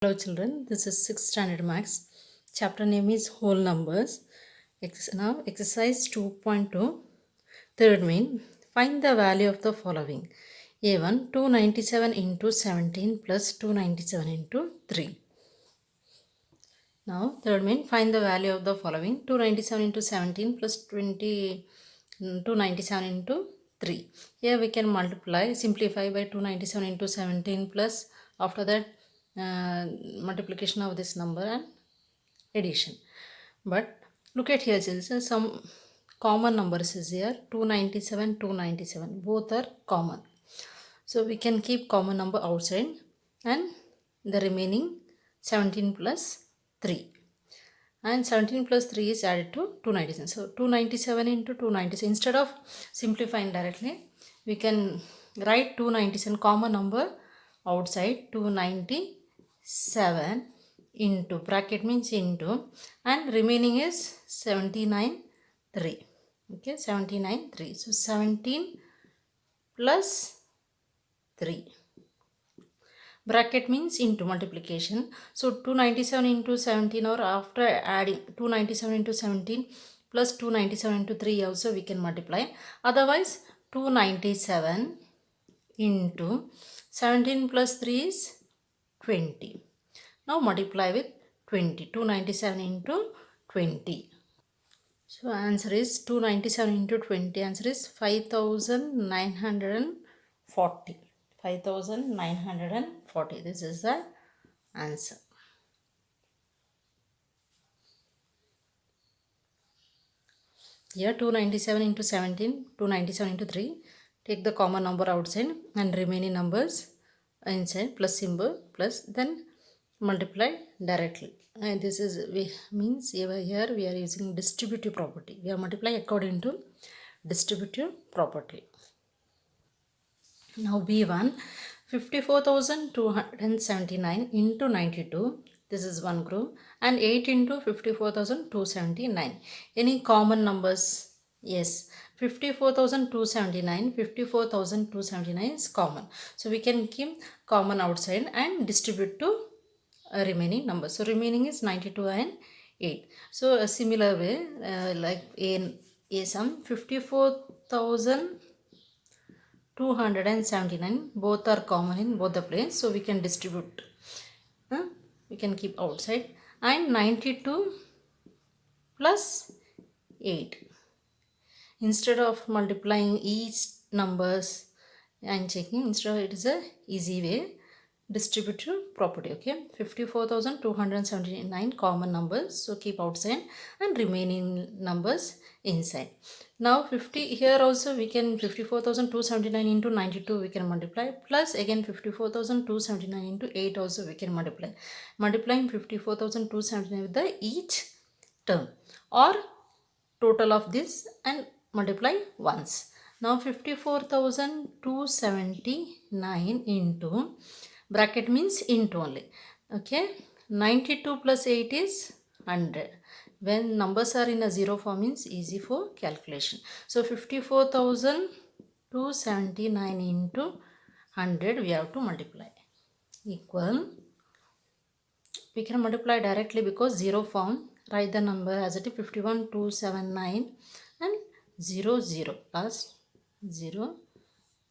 Hello children, this is 6th standard maths. Chapter name is whole numbers. Now exercise 2.2. Third main, find the value of the following. A1 297 into 17 plus 297 into 3. Now third main, find the value of the following. 297 into 17 plus 297 into 3. Here we can simplify by 297 into 17 plus after that multiplication of this number and addition. But look at here, some common numbers is here. 297, 297, both are common. So we can keep common number outside and the remaining 17 plus 3. And 17 plus 3 is added to 297. So 297 into 297. Instead of simplifying directly, we can write 297 common number outside. 297 into, bracket means into, and remaining is 79 3. Okay, 79 3. So 17 plus 3. Bracket means into, multiplication. So 297 into 17, or after adding 297 into 17 plus 297 into 3 also we can multiply. Otherwise 297 into 17 plus 3 is 20. Now multiply with 20. 297 into 20. So answer is 297 into 20. Answer is 5940. 5940. This is the answer. Here 297 into 17, 297 into 3. Take the common number outside and remaining numbers inside, plus symbol, plus, then multiply directly. And this is means here we are using distributive property. We are multiplying according to distributive property. Now B1, 54,279 into 92. This is one group, and 8 into 54,279. Any common numbers? Yes, 54,279. 54,279 is common. So we can keep common outside and distribute to remaining numbers. So remaining is 92 and 8. So a similar way, like a sum 54,279, both are common in both the place, so we can distribute, we can keep outside, and 92 plus 8. Instead of multiplying each numbers and checking, instead it is a easy way, distributive property. Okay, 54,279 common numbers, so keep outside and remaining numbers inside. Now 50, here also we can 54,279 into 92 we can multiply, plus again 54,279 into 8 also we can multiply. Multiplying 54,279 with the each term or total of this and multiply once. Now 54,279 into, bracket means into only. Okay, 92 plus 8 is 100. When numbers are in a zero form means easy for calculation. So 54,279 into 100 we have to multiply, equal, we can multiply directly because zero form. Write the number as it is 51,279 and 0 0 plus 0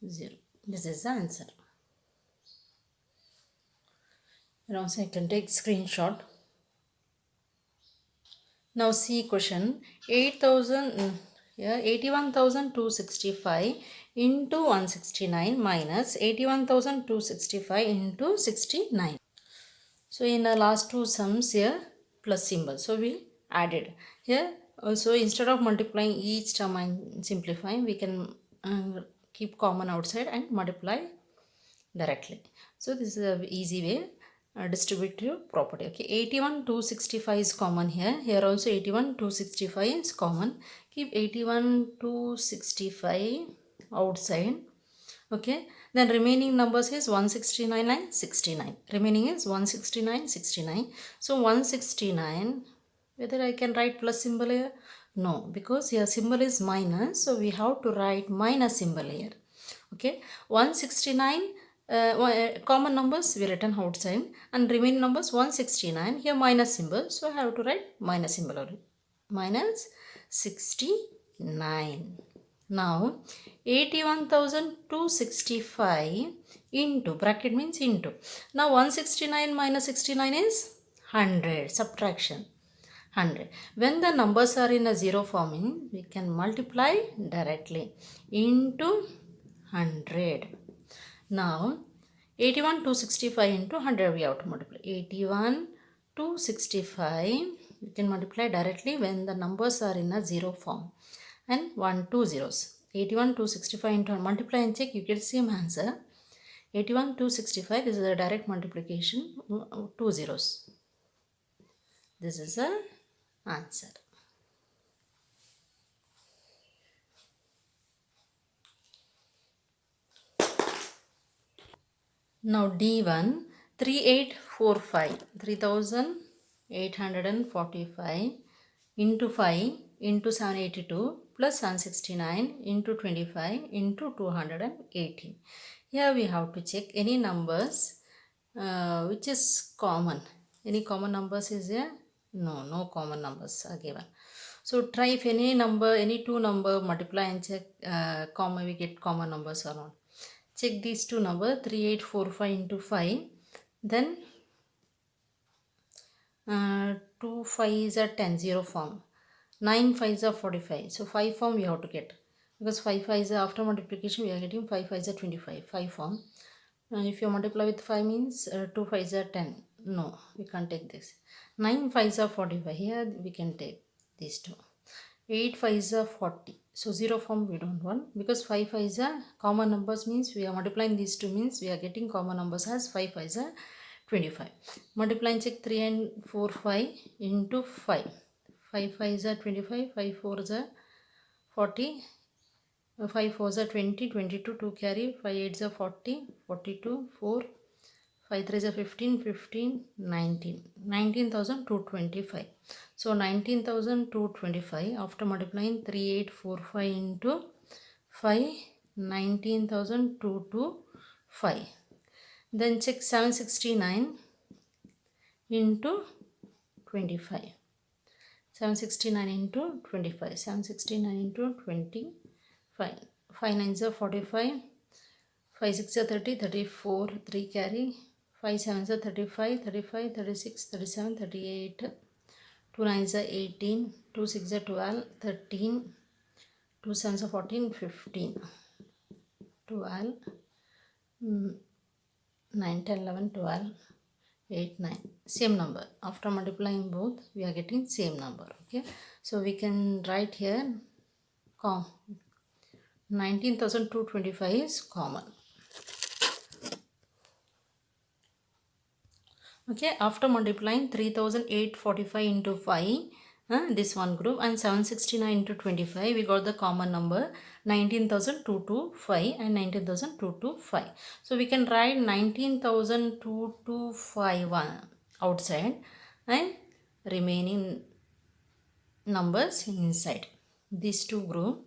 0. This is the answer. And also I can take screenshot. Now see question, 81,265 into 169 minus 81,265 into 69. So in the last two sums here, plus symbol, so we added here. Also instead of multiplying each term and simplifying, we can keep common outside and multiply directly. So this is an easy way, distributive property. Okay, 81,265 is common here. Here also 81,265 is common. Keep 81,265 outside. Okay, then remaining numbers is 169 and 69. Remaining is 169, 69. So 169, whether I can write plus symbol here? No, because here symbol is minus, so we have to write minus symbol here. Okay, 169 common numbers we written outside and remaining numbers 169. Here minus symbol, so I have to write minus symbol only. Minus 69. Now 81,265 into, bracket means into. Now 169 minus 69 is 100, subtraction 100. When the numbers are in a zero form, we can multiply directly into 100. Now 81,265 into 100 we have to multiply. 81,265 we can multiply directly when the numbers are in a zero form and 1 2 zeros. 81,265 into multiply and check, you get same answer. 81,265, this is a direct multiplication, 2 zeros. This is the answer. Now D1, 3845, 3845 into 5 into 782 plus 769 into 25 into 218. Here we have to check any numbers which is common. Any common numbers is there? No, no common numbers are given. So try if any number, any two number multiply and check common, we get common numbers or not. Check these two numbers, 3845 into 5, then 2 5s are 10, 0 form, 9 5s are 45, so 5 form we have to get, because 5 5s are after multiplication we are getting 5 5s are 25, 5 form. If you multiply with 5 means 2 5s are 10, no, we can't take this. 9 5s are 45, here we can take these two. 8 5s are 40, so 0 form we don't want, because 5 5s are common numbers means we are multiplying these two means we are getting common numbers as 5 5s are 25. Multiply and check 3 and 4 5 into 5. 5 5s are 25, 5 4s are 40, 5 4s are 20, 22, 2 carry, 5 8s are 40, 42, 4, 5 3s are 15, 15, 19, 19,225. So 19,225 after multiplying 3845 into 5, 19,225. Then check 769 into 25. 769 into 25. 769 into 25. 5 9s are 45. 5 6 are 30, 34, 3 carry. 5 7s are 35, 35, 36, 37, 38. 2 9s are 18, 2 6 are 12, 13, 2 7s are 14, 15, 12, 9, 10, 11, 12, 8, 9. Same number. After multiplying both, we are getting same number. Okay. So we can write here 19,225 is common. Okay, after multiplying 3,845 into 5, this one group, and 769 into 25, we got the common number 19,225 and 19,225. So we can write 19,225 outside and remaining numbers inside. These two group,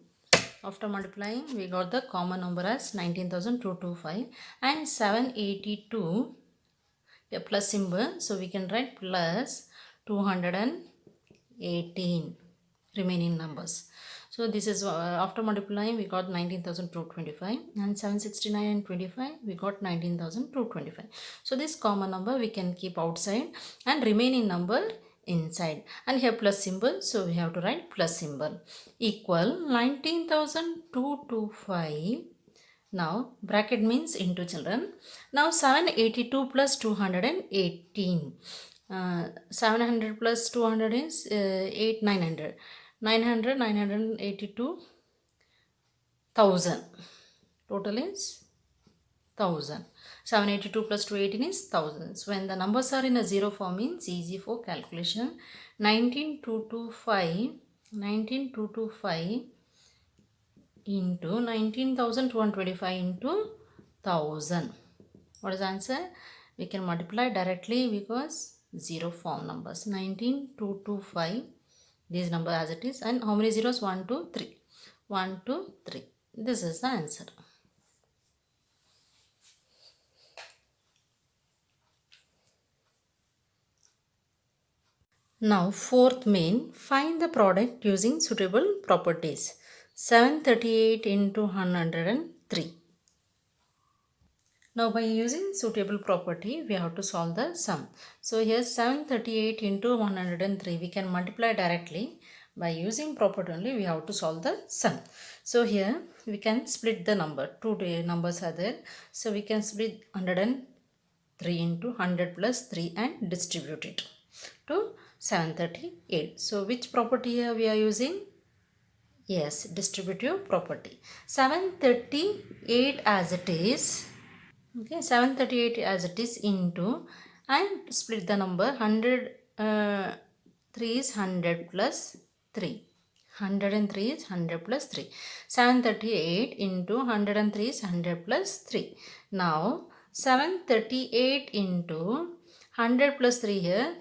after multiplying, we got the common number as 19,225 and 782. A plus symbol, so we can write plus 218 remaining numbers. So this is after multiplying we got 19,225 and 769 and 25 we got 19,225. So this common number we can keep outside and remaining number inside, and here plus symbol, so we have to write plus symbol, equal 19,225. Now bracket means into, children. Now 782 plus 218. 700 plus 200 is 8 900. 900 982 1000. Total is 1000. 782 plus 218 is 1000. So when the numbers are in a zero form means easy for calculation. 19,225 into 19,225 into 1000. What is the answer? We can multiply directly because zero form numbers. 19,225, this number as it is, and how many zeros? 1 2 3. 1 2 3. This is the answer. Now fourth main, find the product using suitable properties. 738 into 103. Now by using suitable property, we have to solve the sum. So here 738 into 103, we can multiply directly. By using property only, we have to solve the sum. So here we can split the number. Two numbers are there. So we can split 103 into 100 plus 3 and distribute it to 738. So which property here we are using? Yes, distributive property. 738 as it is. Okay, 738 as it is into, and split the number 100, 3 is 100 plus 3. 103 is 100 plus 3. 738 into 103 is 100 plus 3. Now 738 into 100 plus 3 here,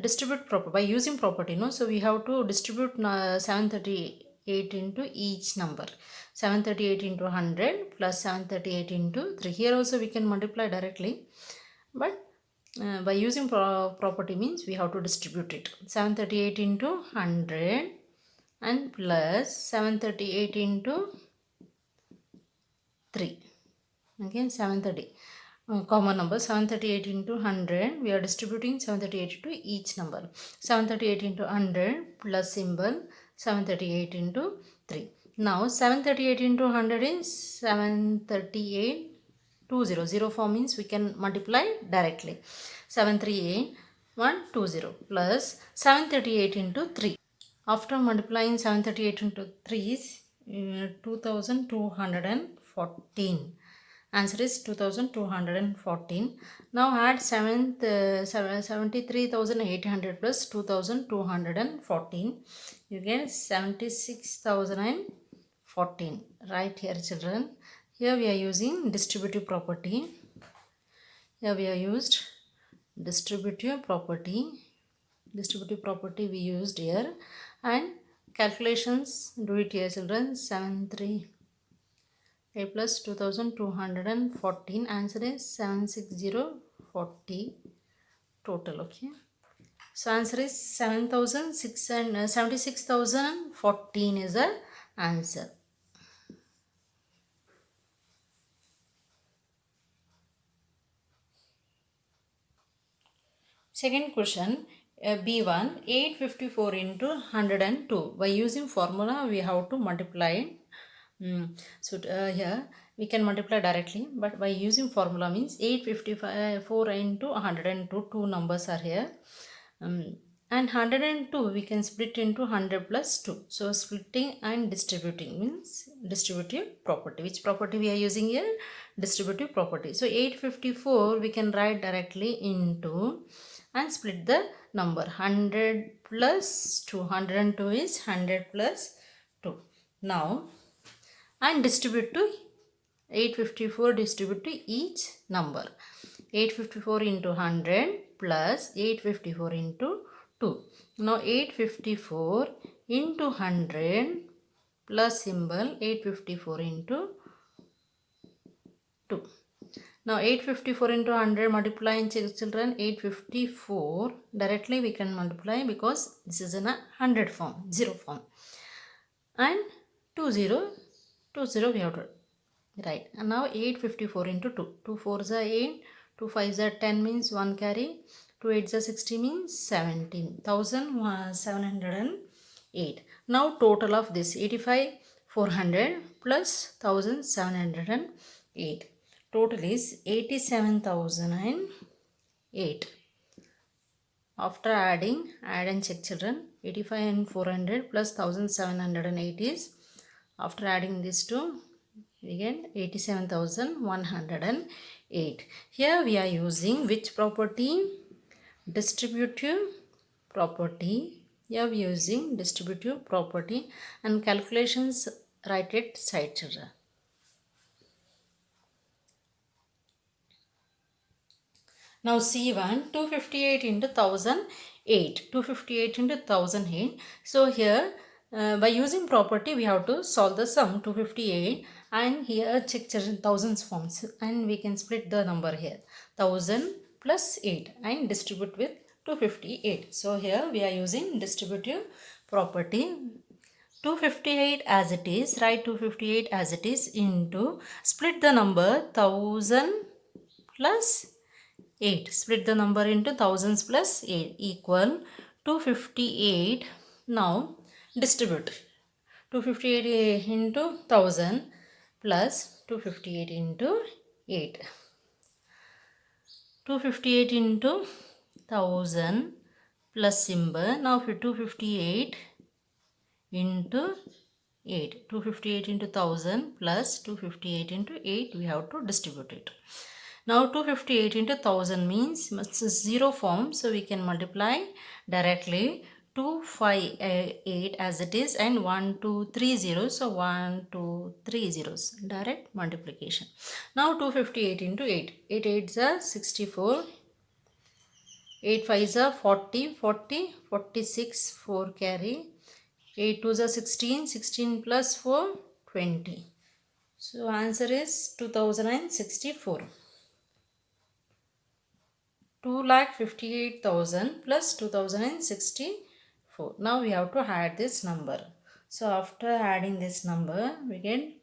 distribute proper by using property, no? So we have to distribute 738 into each number. 738 into 100 plus 738 into 3. Here also we can multiply directly, but by using property means we have to distribute it. 738 into 100 and plus 738 into 3. Again 730. Common number 738 into 100. We are distributing 738 to each number. 738 into 100 plus symbol 738 into 3. Now 738 into 100 is 738. 20. 0 form means we can multiply directly. 738 120 plus 738 into 3. After multiplying 738 into 3 is 2214. Answer is 2214. Now add 73,800 plus 2214. You get 76,014. Right here, children. Here we are using distributive property. Here we are used distributive property. Distributive property we used here, and calculations do it here, children. 738 plus 2214. Answer is 76040 total. Okay, so answer is 76,014 is the answer. Second question, B1, 854 into 102. By using formula, we have to multiply. So here we can multiply directly, but by using formula means 854 into 102. Two numbers are here. And 102 we can split into 100 plus 2. So splitting and distributing means distributive property. Which property we are using here? Distributive property. So 854 we can write directly into and split the number. 100 plus 2. 102 is 100 plus 2. Now and distribute to 854, distribute to each number. 854 into 100 plus 854 into 2. Now 854 into 100 plus symbol 854 into 2. Now 854 into 100 multiplying, children. 854 directly we can multiply because this is in a 100 form, 0 form. And 20 we have to write. And now 854 into 2. 2 4s are 8. 2 5s are 10 means 1 carry. 2 8s are 60 means 17,708. Now total of this 85,400 plus 1,708. Total is 87,008. After adding, add and check, children. 85 and 400 plus 1,708 is, after adding these two, we get 87,108. Here we are using which property? Distributive property. Here we are using distributive property, and calculations write it side, children. Now C1, 258 into 1008. 258 into 1008. So here by using property we have to solve the sum 258, and here check thousands forms, and we can split the number here. 1000 plus 8 and distribute with 258. So here we are using distributive property. 258 as it is, write 258 as it is into, split the number 1000 plus 8. Split the number into thousands plus 8 equal 258. Now distribute. 258 into 1000 plus 258 into 8. 258 into 1000 plus symbol. Now 258 into 8. 258 into 1000 plus 258 into 8. We have to distribute it. Now 258 into 1000 means it's a 0 form. So we can multiply directly 258 as it is and 1 2 3 zeros. So 1 2 3 zeros. Direct multiplication. Now 258 into 8. 8 8s are 64. 8 5s are 40. 40. 46. 4 carry. 8 2s are 16. 16 plus 4 20. So answer is 2064. 2,58,000 plus 2064. Now we have to add this number. So after adding this number, we get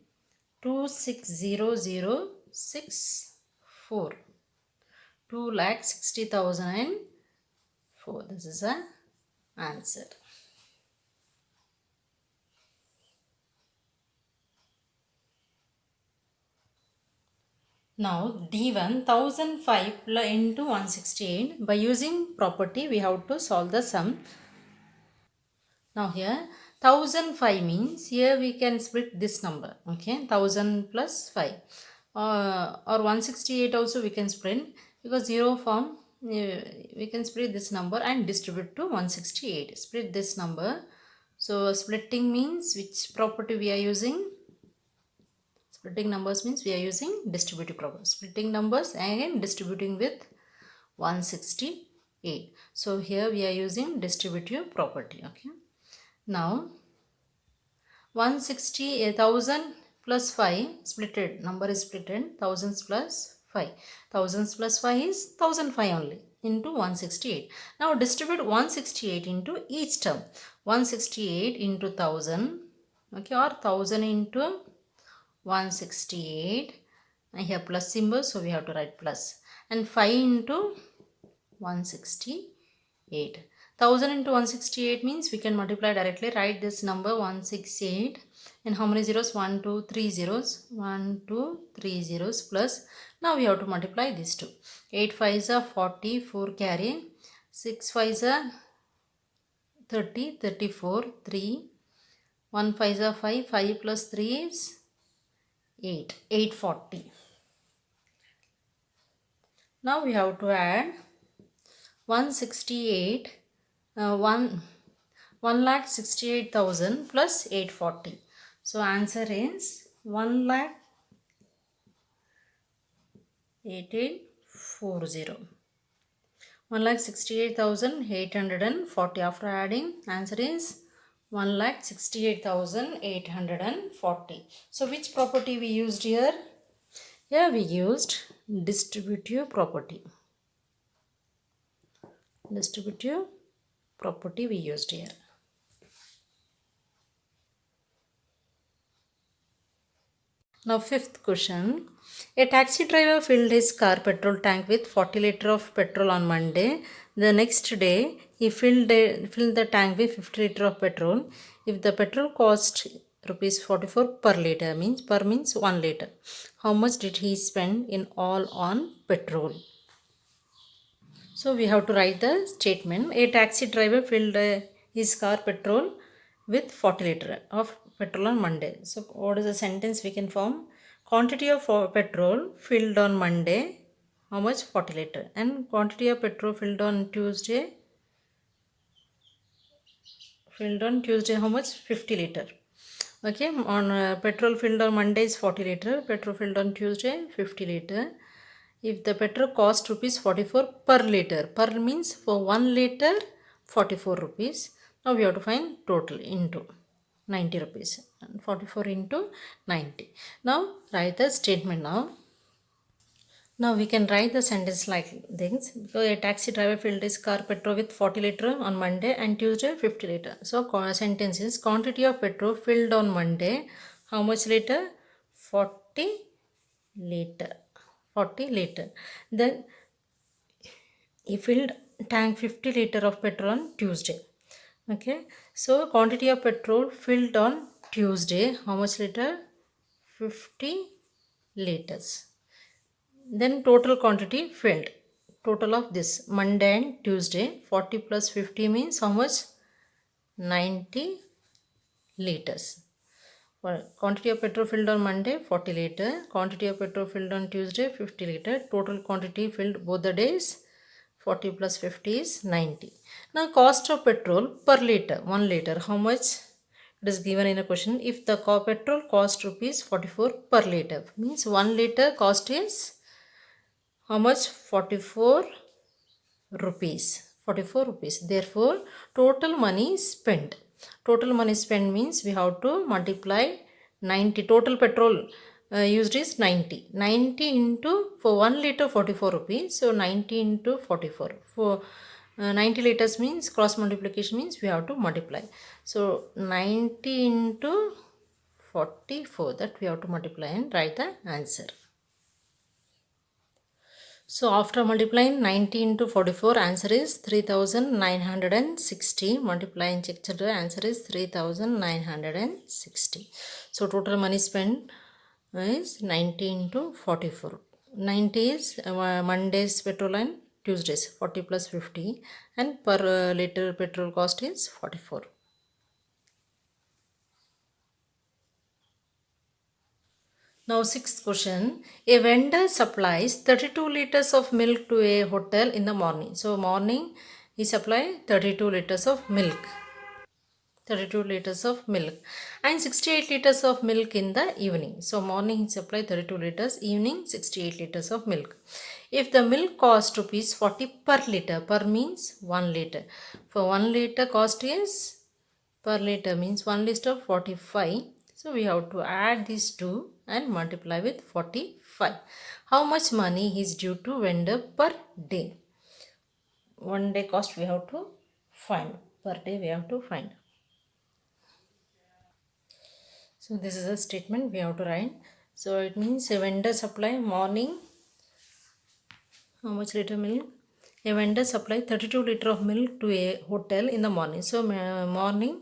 260064. 2,60,004. This is the answer. Now D1 1005 into 168. By using property, we have to solve the sum. Now here 1005 means here we can split this number. Okay, 1000 plus 5 or 168 also we can split, because 0 form we can split this number and distribute to 168. Split this number. So splitting means which property we are using? Splitting numbers means we are using distributive property. Splitting numbers and distributing with 168. So here we are using distributive property. Okay. Now 160,000 plus 5 splitted, number is splitted, thousands plus 5. Thousands plus 5 is 1005 only into 168. Now distribute 168 into each term. 168 into 1000, okay, or 1000 into 168. I have plus symbol, so we have to write plus. And 5 into 168. 1000 into 168 means we can multiply directly. Write this number 168. And how many zeros? 1 2 3 zeros. 1 2 3 zeros plus. Now we have to multiply these two. 8 5s are 40. 4 carry. 6 5s are 30. 34. 3. 1 5s are 5. 5 plus 3 is 8. 840. Now we have to add 168, 1,68,000 plus 840. So answer is 1,8840. 1,68,840. After adding, answer is 1,68,840. So which property we used here? Here we used distributive property. Distributive property we used here. Now fifth question. A taxi driver filled his car petrol tank with 40 liters of petrol on Monday. The next day he filled the tank with 50 liters of petrol. If the petrol cost rupees 44 per liter, means 1 liter, how much did he spend in all on petrol? So we have to write the statement. A taxi driver filled his car petrol with 40 liters of petrol on Monday. So what is the sentence we can form? Quantity of petrol filled on Monday, how much? 40 liters. And quantity of petrol filled on Tuesday, how much? 50 liters. Okay, on petrol filled on Monday is 40 liters. Petrol filled on Tuesday 50 liters. If the petrol cost rupees 44 per liter, per means for 1 liter 44 rupees. Now we have to find total into 90 rupees. 44 into 90. Now write the statement now. Now we can write the sentence like this. So a taxi driver filled his car petrol with 40 liter on Monday and Tuesday 50 liter. So sentence is quantity of petrol filled on Monday. How much liter? 40 liter. 40 liter. Then he filled tank 50 liter of petrol on Tuesday. Okay. So quantity of petrol filled on Tuesday. How much liter? 50 liters. Then total quantity filled. Total of this Monday and Tuesday 40 plus 50 means how much? 90 liters. Quantity of petrol filled on Monday 40 liter. Quantity of petrol filled on Tuesday 50 liter. Total quantity filled both the days 40 plus 50 is 90. Now cost of petrol per liter 1 liter how much? It is given in a question. If the petrol cost rupees 44 per liter means 1 liter cost is how much? 44 rupees. 44 rupees. Therefore, total money spent. Total money spent means we have to multiply 90. Total petrol used is 90. 90 into, for 1 liter 44 rupees. So, 90 into 44. For 90 liters means cross multiplication means we have to multiply. So, 90 into 44 that we have to multiply and write the answer. So after multiplying 90 into 44, answer is 3960. Multiplying check the answer is 3960. So total money spent is 90 into 44. 90 is Monday's petrol and Tuesday's 40 plus 50 and per liter petrol cost is 44. Now sixth question, a vendor supplies 32 liters of milk to a hotel in the morning. So morning he supply 32 liters of milk. 32 liters of milk and 68 liters of milk in the evening. So morning he supply 32 liters, evening 68 liters of milk. If the milk cost rupees 40 per liter, per means 1 liter. For 1 liter cost is, per liter means 1 liter 45. So we have to add these two and multiply with 45. How much money is due to vendor per day? 1 day cost we have to find. Per day we have to find. So this is a statement we have to write. So it means a vendor supply morning. How much liter milk? A vendor supply 32 liter of milk to a hotel in the morning. So morning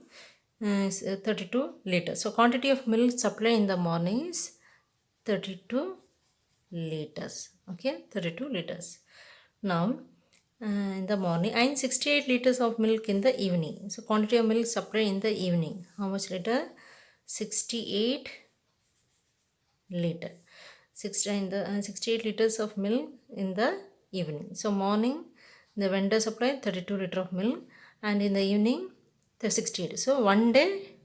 is 32 liters. So quantity of milk supply in the morning is 32 liters. Okay, 32 liters. Now in the morning and 68 liters of milk in the evening. So quantity of milk supply in the evening. How much liter? 68 liter. 68 liters of milk in the evening. So morning the vendor supply 32 liter of milk and in the evening the 68. So one day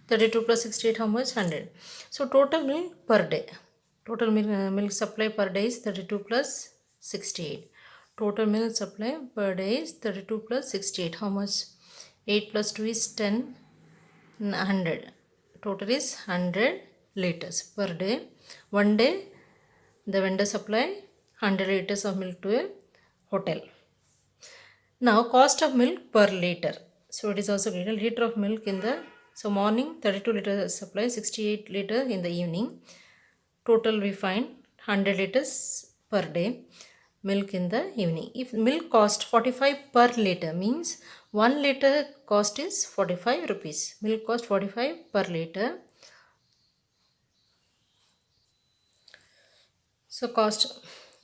32 plus 68 how much? 100. So total milk per day. Total milk supply per day is 32 plus 68. Total milk supply per day is 32 plus 68. How much? 8 plus 2 is 10. 100. Total is 100 liters per day. One day the vendor supply 100 liters of milk to a hotel. Now cost of milk per liter. So it is also given liter of milk in the, so morning 32 liter supply, 68 liter in the evening. Total we find 100 liters per day milk in the evening. If milk cost 45 per liter means 1 liter cost is 45 rupees. Milk cost 45 per liter. So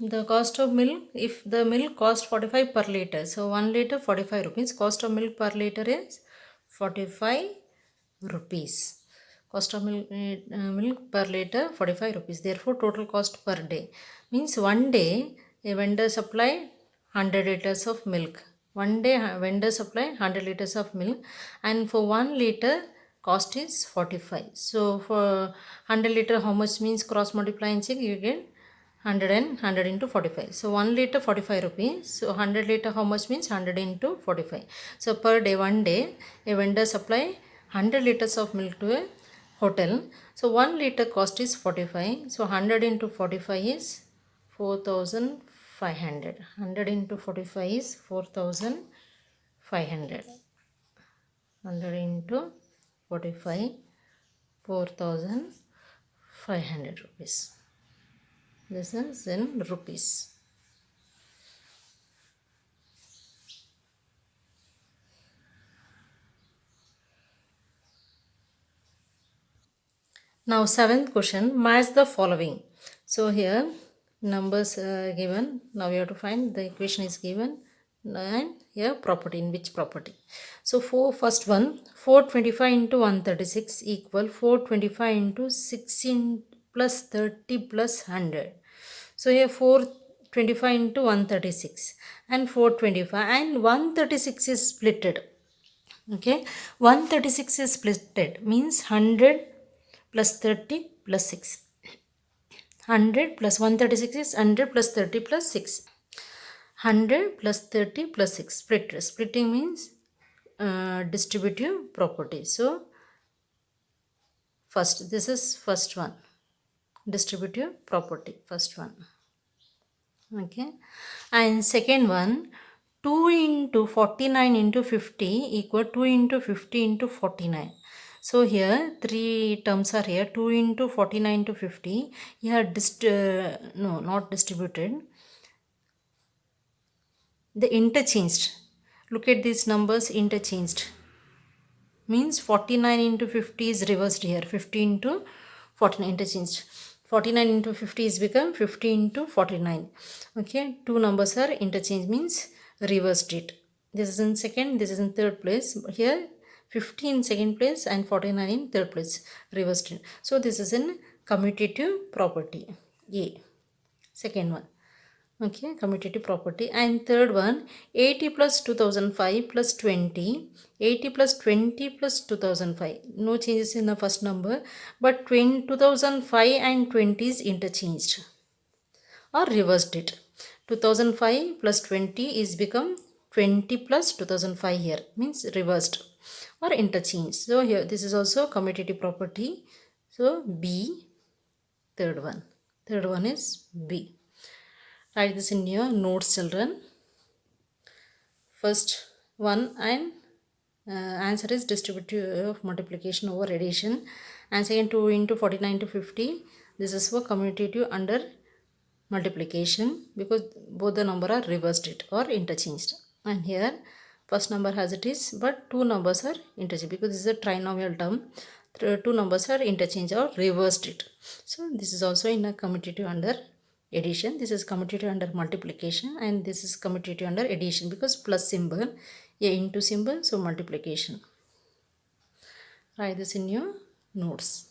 the cost of milk, if the milk cost 45 per liter, so 1 liter 45 rupees, cost of milk per liter is 45 rupees. Cost of milk per liter 45 rupees. Therefore total cost per day means one day a vendor supply 100 liters of milk. One day vendor supply 100 liters of milk and for 1 liter cost is 45. So for 100 liter how much means cross multiply and check, you get 100 and 100 into 45. So 1 liter 45 rupees. So 100 liter how much means 100 into 45. So per day, one day a vendor supply 100 liters of milk to a hotel. So 1 liter cost is 45. So 100 into 45 is 4,500. 100 into 45 is 4,500. 100 into 45, 4,500 rupees. This is in rupees. Now 7th question, match the following. So here numbers given. Now we have to find the equation is given and here property, in which property. So for first one, 425 into 136 equal 425 into 16 plus 30 plus 100. So here 425 into 136 and 425 and 136 is splitted. Okay, 136 is splitted means 100 plus 30 plus 6. 100 plus 136 is 100 plus 30 plus 6. 100 plus 30 plus 6. Splitting means distributive property. So first, this is first one, distributive property, first one. Okay, and second one, 2 into 49 into 50 equal 2 into 50 into 49. So here three terms are here, 2 into 49 to 50. Here no, not distributed, the interchanged. Look at these numbers, interchanged means 49 into 50 is reversed here, 50 into 49 interchanged. 49 into 50 is become 50 into 49. Okay, two numbers are interchanged means reversed it. This is in second, this is in third place. Here 50 in second place and 49 in third place, reversed it. So this is in commutative property A, second one. Okay, commutative property. And third one, 80 plus 2005 plus 20. 80 plus 20 plus 2005. No changes in the first number, but 2005 and 20 is interchanged or reversed it. 2005 plus 20 is become 20 plus 2005 here, means reversed or interchanged. So here this is also commutative property. So B, third one. Third one is B. Write this in your notes, children. First one, and answer is distributive of multiplication over addition. And second, 2 into 49 to 50. This is for commutative under multiplication because both the number are reversed it or interchanged. And here first number as it is, but two numbers are interchanged because this is a trinomial term. Two numbers are interchanged or reversed it. So this is also in a commutative under addition. This is commutative under multiplication and this is commutative under addition because plus symbol, a into symbol, so multiplication. Write this in your notes.